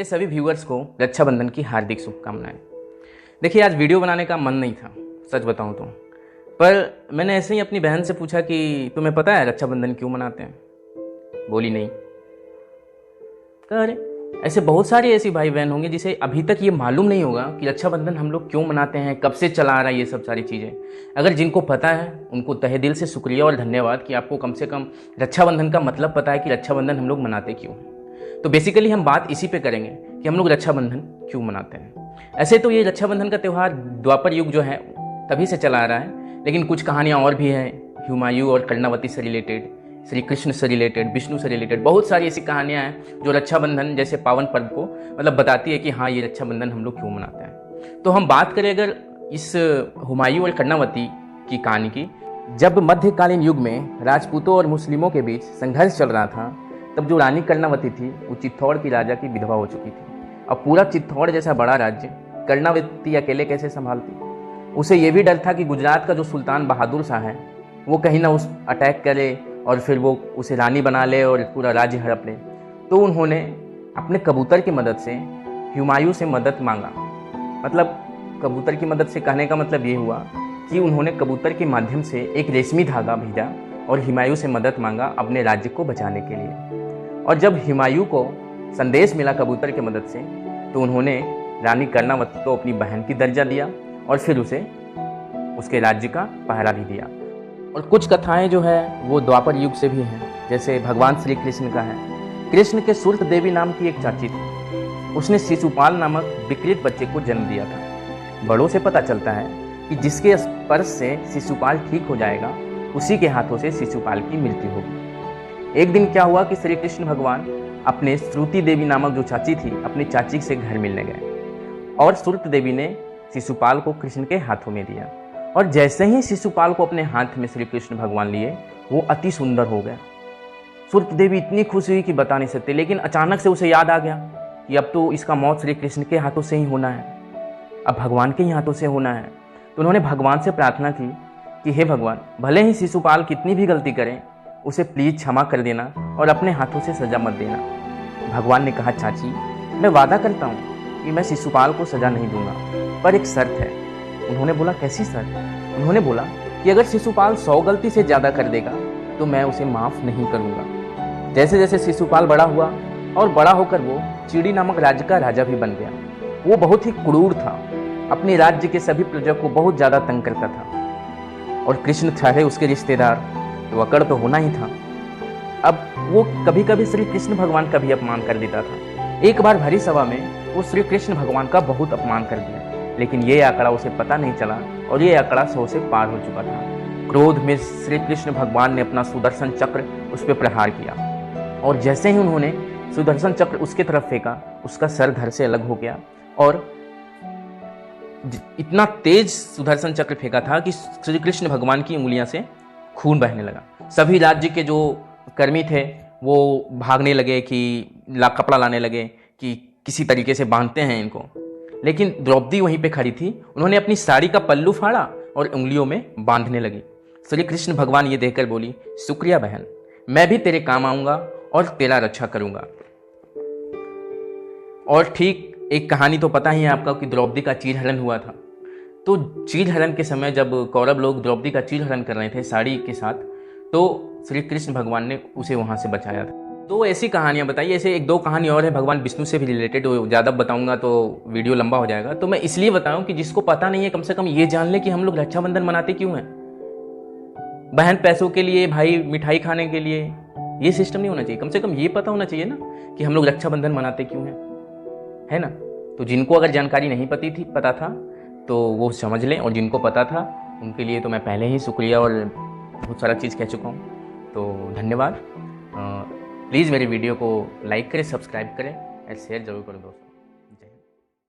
मेरे सभी व्यूअर्स को रक्षाबंधन की हार्दिक शुभकामनाएं। देखिए, आज वीडियो बनाने का मन नहीं था, सच बताऊं तो, पर मैंने ऐसे ही अपनी बहन से पूछा कि तुम्हें पता है रक्षाबंधन क्यों मनाते हैं? बोली नहीं। कहा अरे ऐसे बहुत सारे ऐसी भाई बहन होंगे जिसे अभी तक ये मालूम नहीं होगा कि रक्षाबंधन हम लोग क्यों मनाते हैं, कब से चला आ रहा है ये सब सारी चीज़ें। अगर जिनको पता है उनको तहे दिल से शुक्रिया और धन्यवाद कि आपको कम से कम रक्षाबंधन का मतलब पता है कि रक्षाबंधन हम लोग मनाते क्यों हैं। तो बेसिकली हम बात इसी पे करेंगे कि हम लोग रक्षाबंधन क्यों मनाते हैं। ऐसे तो ये रक्षाबंधन का त्यौहार द्वापर युग जो है तभी से चला आ रहा है, लेकिन कुछ कहानियाँ और भी हैं हुमायूं और कर्णावती से रिलेटेड, श्री कृष्ण से रिलेटेड, विष्णु से रिलेटेड। बहुत सारी ऐसी कहानियाँ हैं जो रक्षाबंधन जैसे पावन पर्व को मतलब बताती है कि हाँ ये रक्षाबंधन हम लोग क्यों मनाते हैं। तो हम बात करें अगर इस हुमायूं और कर्णावती की कहानी की, जब मध्यकालीन युग में राजपूतों और मुस्लिमों के बीच संघर्ष चल रहा था, तब जो रानी कर्णावती थी वो चित्तौड़ की राजा की विधवा हो चुकी थी। अब पूरा चित्तौड़ जैसा बड़ा राज्य कर्णावती अकेले कैसे संभालती? उसे ये भी डर था कि गुजरात का जो सुल्तान बहादुर शाह है वो कहीं ना उस अटैक करे और फिर वो उसे रानी बना ले और पूरा राज्य हड़प ले। तो उन्होंने अपने कबूतर की मदद से हुमायूं से मदद मांगा। मतलब कबूतर की मदद से कहने का मतलब ये हुआ कि उन्होंने कबूतर के माध्यम से एक रेशमी धागा भेजा और हुमायूं से मदद मांगा अपने राज्य को बचाने के लिए। और जब हुमायूं को संदेश मिला कबूतर की मदद से, तो उन्होंने रानी कर्णावती को अपनी बहन की दर्जा दिया और फिर उसे उसके राज्य का पहरा भी दिया। और कुछ कथाएं जो है वो द्वापर युग से भी हैं, जैसे भगवान श्री कृष्ण का है। कृष्ण के सुरत देवी नाम की एक चाची थी, उसने शिशुपाल नामक विकृत बच्चे को जन्म दिया था। बड़ों से पता चलता है कि जिसके स्पर्श से शिशुपाल ठीक हो जाएगा उसी के हाथों से शिशुपाल की मृत्यु होगी। एक दिन क्या हुआ कि श्री कृष्ण भगवान अपने श्रुति देवी नामक जो चाची थी अपनी चाची से घर मिलने गए और श्रुत देवी ने शिशुपाल को कृष्ण के हाथों में दिया। और जैसे ही शिशुपाल को अपने हाथ में श्री कृष्ण भगवान लिए, वो अति सुंदर हो गया। श्रुत देवी इतनी खुश हुई कि बता नहीं सकते, लेकिन अचानक से उसे याद आ गया कि अब तो इसका मौत श्री कृष्ण के हाथों से ही होना है, अब भगवान के ही हाथों से होना है। तो उन्होंने भगवान से प्रार्थना की कि हे भगवान, भले ही शिशुपाल कितनी भी गलती करें उसे प्लीज क्षमा कर देना और अपने हाथों से सजा मत देना। भगवान ने कहा, चाची मैं वादा करता हूँ कि मैं शिशुपाल को सजा नहीं दूंगा, पर एक शर्त है। उन्होंने बोला, कैसी शर्त? उन्होंने बोला कि अगर शिशुपाल 100 गलती से ज़्यादा कर देगा तो मैं उसे माफ़ नहीं करूँगा। जैसे जैसे शिशुपाल बड़ा हुआ और बड़ा होकर वो चिड़ी नामक राज्य का राजा भी बन गया। वो बहुत ही क्रूर था, अपने राज्य के सभी प्रजा को बहुत ज़्यादा तंग करता था। और कृष्ण चाहे उसके रिश्तेदार, तो अकड़ तो होना ही था। अब वो कभी कभी श्री कृष्ण भगवान का भी अपमान कर देता था। एक बार भरी सभा में वो श्री कृष्ण भगवान का बहुत अपमान कर दिया, लेकिन ये आंकड़ा उसे पता नहीं चला और ये आंकड़ा 100 से पार हो चुका था। क्रोध में श्री कृष्ण भगवान ने अपना सुदर्शन चक्र उस पर प्रहार किया और जैसे ही उन्होंने सुदर्शन चक्र उसके तरफ फेंका, उसका सर धड़ से अलग हो गया और इतना तेज सुदर्शन चक्र फेंका था कि श्री कृष्ण भगवान की उंगलियां से खून बहने लगा। सभी राज्य के जो कर्मी थे वो भागने लगे कि कपड़ा लाने लगे कि किसी तरीके से बांधते हैं इनको, लेकिन द्रौपदी वहीं पे खड़ी थी। उन्होंने अपनी साड़ी का पल्लू फाड़ा और उंगलियों में बांधने लगी। श्री कृष्ण भगवान ये देखकर बोली, शुक्रिया बहन, मैं भी तेरे काम आऊंगा और तेरा रक्षा करूंगा। और ठीक एक कहानी तो पता ही है आपका कि द्रौपदी का चीरहरण हुआ था। तो चीरहरण के समय जब कौरव लोग द्रौपदी का चीरहरण कर रहे थे साड़ी के साथ, तो श्री कृष्ण भगवान ने उसे वहां से बचाया था। तो ऐसी कहानियां बताइए। ऐसे एक दो कहानी और है भगवान विष्णु से भी रिलेटेड, वो ज़्यादा बताऊंगा तो वीडियो लंबा हो जाएगा। तो मैं इसलिए बताऊं कि जिसको पता नहीं है कम से कम ये जान ले कि हम लोग रक्षाबंधन मनाते क्यों हैं। बहन पैसों के लिए, भाई मिठाई खाने के लिए, ये सिस्टम नहीं होना चाहिए। कम से कम ये पता होना चाहिए ना कि हम लोग रक्षाबंधन मनाते क्यों हैं, है ना। तो जिनको अगर जानकारी नहीं पता था तो वो समझ लें, और जिनको पता था उनके लिए तो मैं पहले ही शुक्रिया और बहुत सारा चीज़ कह चुका हूँ। तो धन्यवाद। प्लीज़ मेरी वीडियो को लाइक करें, सब्सक्राइब करें और शेयर ज़रूर करें दोस्तों।